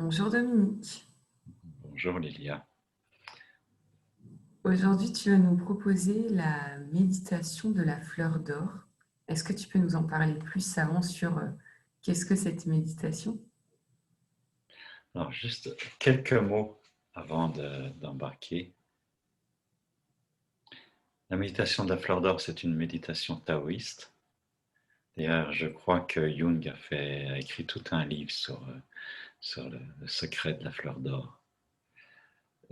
Bonjour Dominique. Bonjour Lilia. Aujourd'hui, tu vas nous proposer la méditation de la fleur d'or. Est-ce que tu peux nous en parler plus avant sur qu'est-ce que cette méditation? Alors juste quelques mots avant d'embarquer. La méditation de la fleur d'or, c'est une méditation taoïste. D'ailleurs, je crois que Jung a écrit tout un livre sur le secret de la fleur d'or.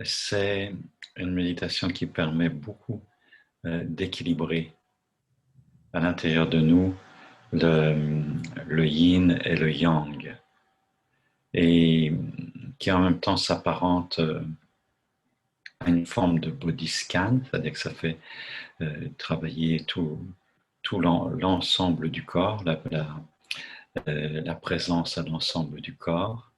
C'est une méditation qui permet beaucoup d'équilibrer à l'intérieur de nous le yin et le yang, et qui en même temps s'apparente à une forme de body scan, c'est-à-dire que ça fait travailler tout l'ensemble du corps, la présence à l'ensemble du corps.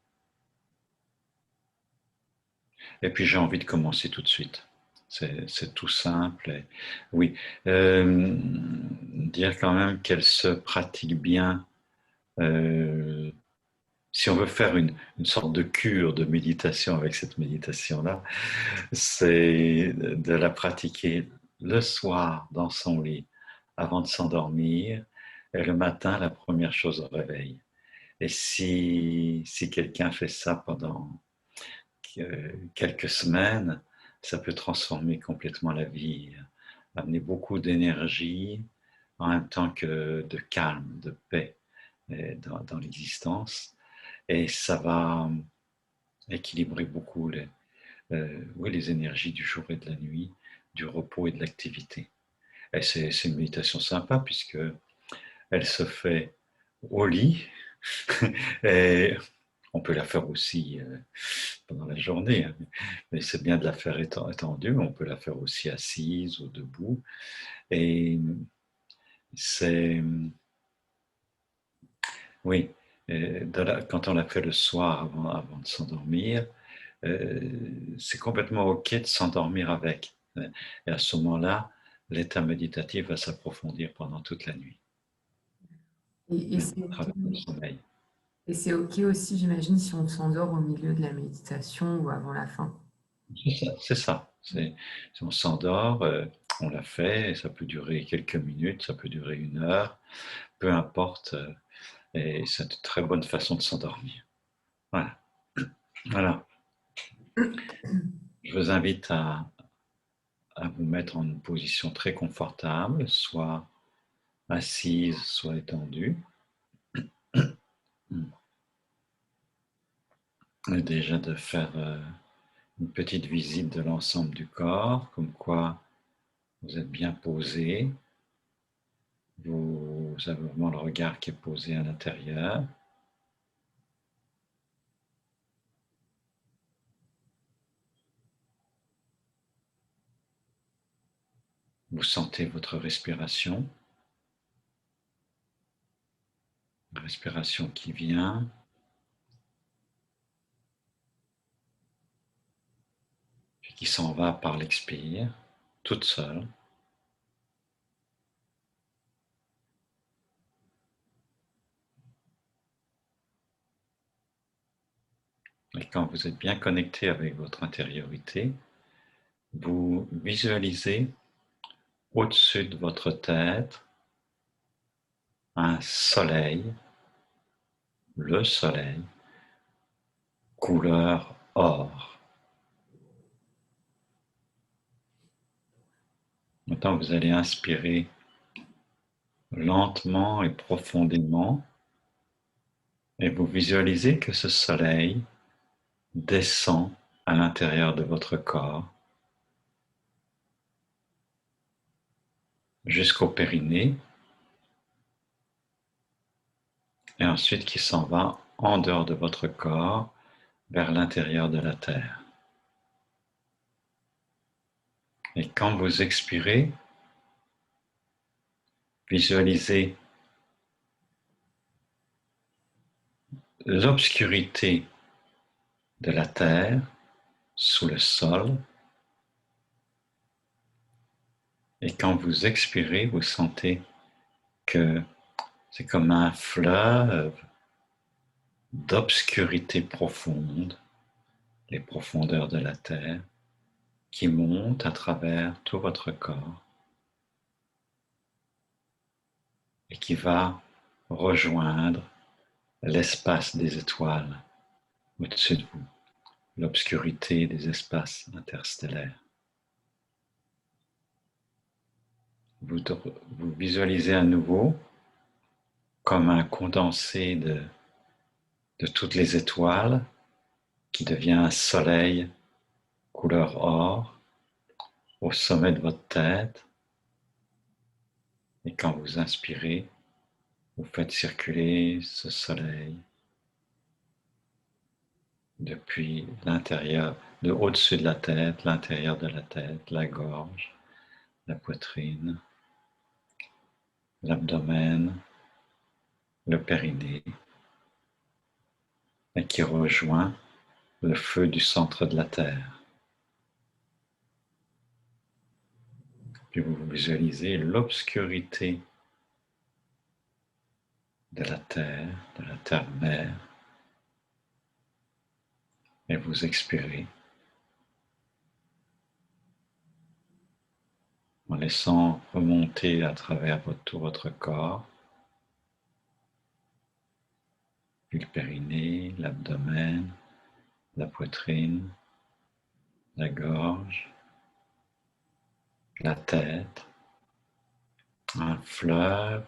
Et puis j'ai envie de commencer tout de suite. C'est tout simple. Et, oui, dire quand même qu'elle se pratique bien. euh, Si on veut faire une sorte de cure de méditation avec cette méditation-là, c'est de la pratiquer le soir dans son lit avant de s'endormir et le matin, la première chose au réveil. Et si quelqu'un fait ça pendant quelques semaines, ça peut transformer complètement la vie, amener beaucoup d'énergie en même temps que de calme, de paix dans l'existence. Et ça va équilibrer beaucoup oui, les énergies du jour et de la nuit, du repos et de l'activité. Et c'est une méditation sympa puisque elle se fait au lit et on peut la faire aussi pendant la journée, hein. Mais c'est bien de la faire étendue. On peut la faire aussi assise ou debout. Et c'est, oui, quand on la fait le soir avant de s'endormir, c'est complètement OK de s'endormir avec. Et à ce moment-là, l'état méditatif va s'approfondir pendant toute la nuit, Et, et même c'est à OK, travers le sommeil. et c'est OK aussi, j'imagine, si on s'endort au milieu de la méditation ou avant la fin. C'est ça. Si on s'endort, on l'a fait, et ça peut durer quelques minutes, ça peut durer une heure, peu importe. Et c'est une très bonne façon de s'endormir. Voilà. Voilà. Je vous invite à vous mettre en une position très confortable, soit assise, soit étendue. Et déjà de faire une petite visite de l'ensemble du corps, comme quoi vous êtes bien posé, vous avez vraiment le regard qui est posé à l'intérieur. Vous sentez votre respiration qui vient et qui s'en va par l'expire, toute seule. Et quand vous êtes bien connecté avec votre intériorité, vous visualisez au-dessus de votre tête un soleil, le soleil, couleur or. Maintenant, vous allez inspirer lentement et profondément et vous visualisez que ce soleil descend à l'intérieur de votre corps jusqu'au périnée et ensuite qui s'en va en dehors de votre corps vers l'intérieur de la Terre. Et quand vous expirez, visualisez l'obscurité de la Terre sous le sol. Et quand vous expirez, vous sentez que c'est comme un fleuve d'obscurité profonde, les profondeurs de la Terre, qui montent à travers tout votre corps et qui va rejoindre l'espace des étoiles au-dessus de vous, l'obscurité des espaces interstellaires. Vous visualisez à nouveau comme un condensé de toutes les étoiles qui devient un soleil couleur or au sommet de votre tête. Et quand vous inspirez, vous faites circuler ce soleil depuis l'intérieur, de au-dessus de la tête, l'intérieur de la tête, la gorge, la poitrine, l'abdomen, le périnée, et qui rejoint le feu du centre de la Terre. Puis vous visualisez l'obscurité de la terre-mère, et vous expirez en laissant remonter à travers tout votre corps, puis le périnée, l'abdomen, la poitrine, la gorge, la tête, un fleuve,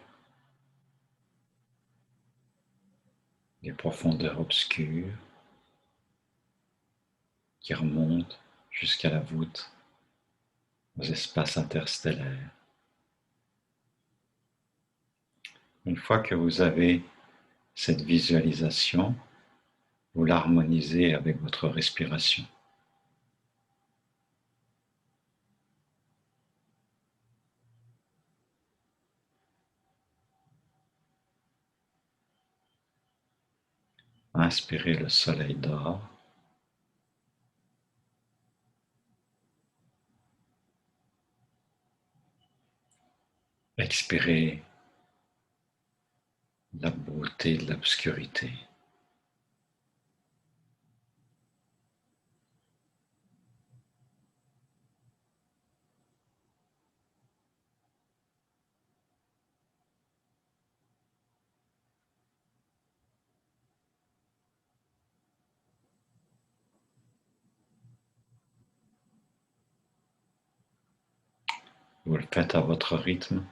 des profondeurs obscures qui remontent jusqu'à la voûte, aux espaces interstellaires. Une fois que vous avez cette visualisation, vous l'harmonisez avec votre respiration. Inspirez le soleil d'or. Expirez la beauté de l'obscurité. Vous le faites à votre rythme.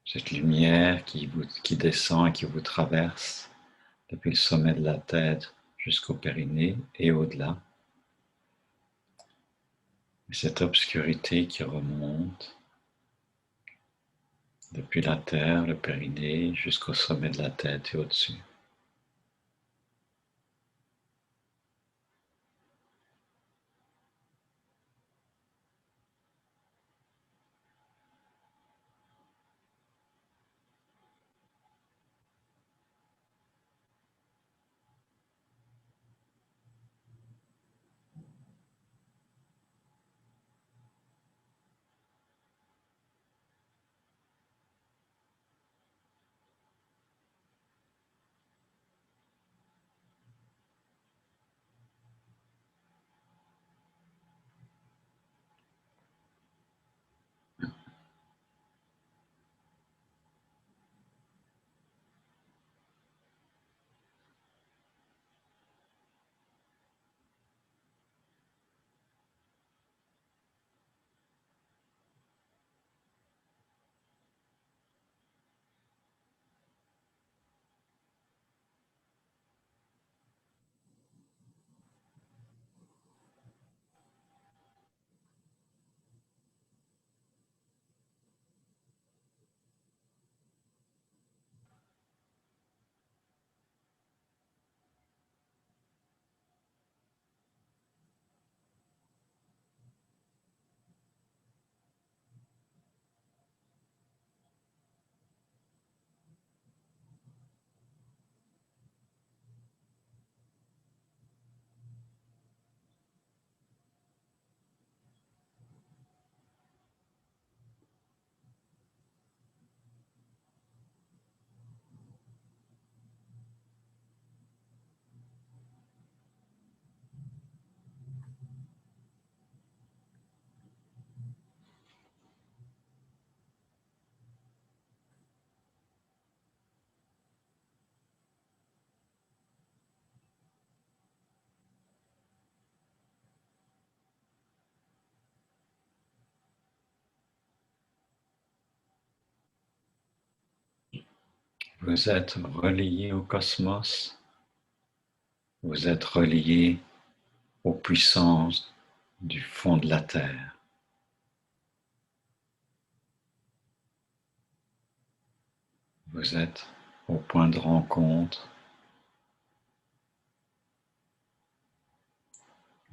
Cette lumière qui descend et qui vous traverse depuis le sommet de la tête jusqu'au périnée et au-delà. Et cette obscurité qui remonte depuis la terre, le périnée, jusqu'au sommet de la tête et au-dessus. Vous êtes relié au cosmos, vous êtes relié aux puissances du fond de la Terre. Vous êtes au point de rencontre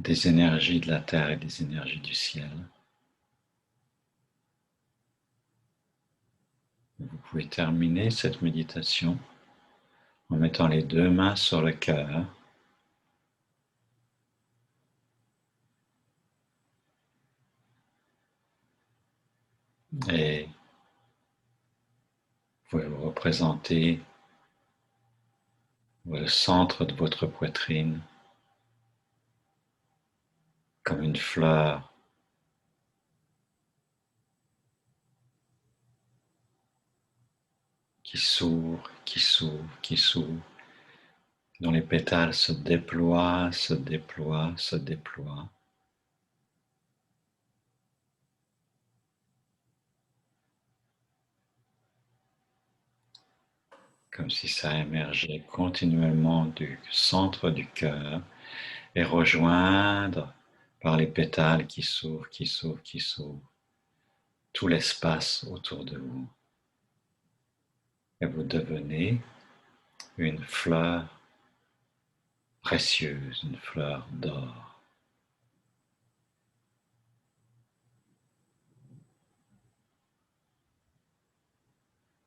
des énergies de la Terre et des énergies du ciel. Vous pouvez terminer cette méditation en mettant les deux mains sur le cœur et vous pouvez vous représenter le centre de votre poitrine comme une fleur qui s'ouvre, qui s'ouvre, qui s'ouvre, dont les pétales se déploient, se déploient, se déploient. Comme si ça émergeait continuellement du centre du cœur et rejoindre par les pétales qui s'ouvrent, qui s'ouvrent, qui s'ouvrent, tout l'espace autour de vous. Et vous devenez une fleur précieuse, une fleur d'or.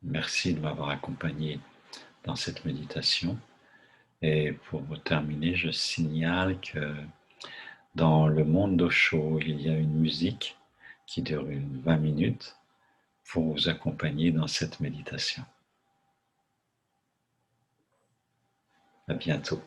Merci de m'avoir accompagné dans cette méditation. Et pour terminer, je signale que dans le monde d'Osho, il y a une musique qui dure 20 minutes pour vous accompagner dans cette méditation. À bientôt.